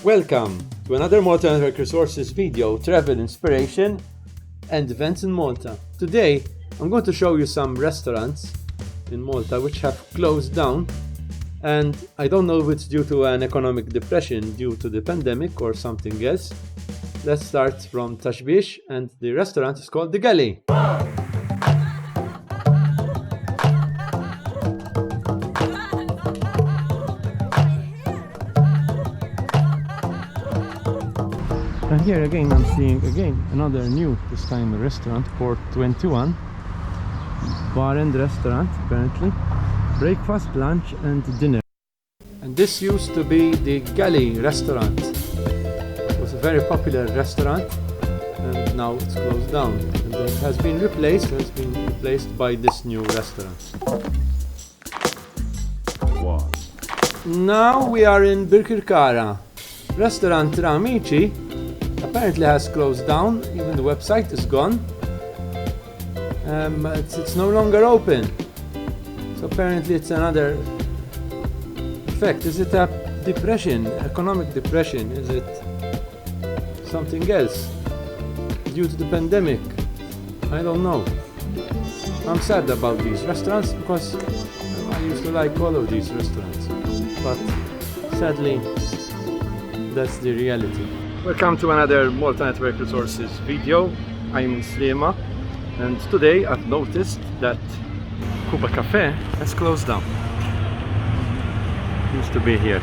Welcome to another Malta Network Resources video, travel inspiration and events in Malta. Today I'm going to show you some restaurants in Malta which have closed down, and I don't know if it's due to an economic depression due to the pandemic or something else. Let's start from Tashbish, and the restaurant is called the Galley. And here again I'm seeing another new, this time a restaurant, Port 21 bar and restaurant, apparently breakfast, lunch and dinner. And this used to be the Galley restaurant. It was a very popular restaurant and now it's closed down, and it has been replaced by this new restaurant. Wow. Now we are in Birkirkara. Restaurant Ramici apparently has closed down, even the website is gone. It's no longer open. So apparently it's another effect. Is it a depression, economic depression? Is it something else due to the pandemic? I don't know. I'm sad about these restaurants because I used to like all of these restaurants, but sadly that's the reality. Welcome to another Malta Network Resources video. I'm in Slima, and today I've noticed that Cuba Cafe has closed down. Used to be here,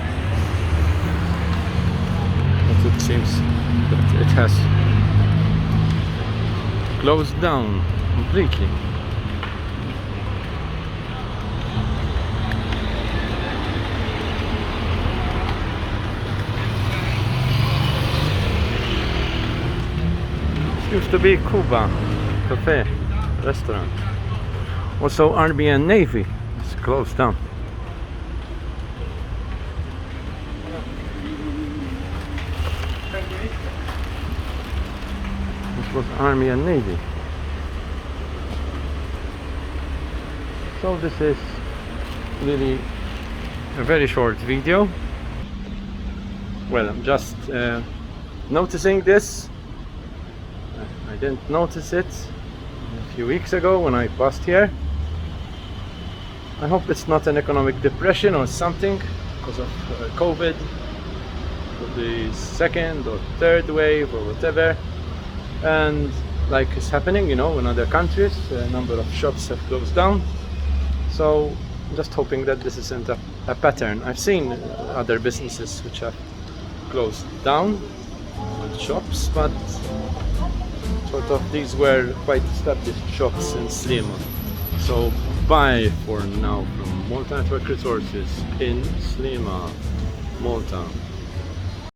but it seems that it has closed down completely. Used to be Cuba Cafe restaurant. Also Army and Navy is closed down. This was Army and Navy. So this is really a very short video. Well, I'm just noticing this. I didn't notice it a few weeks ago when I passed here. I hope it's not an economic depression or something because of COVID, or the second or third wave or whatever, and like it's happening, in other countries, a number of shops have closed down. So I'm just hoping that this isn't a pattern. I've seen other businesses which have closed down, shops, but sort of these were quite established shops in Slima. So bye for now from Malta Network Resources in Slima, Malta.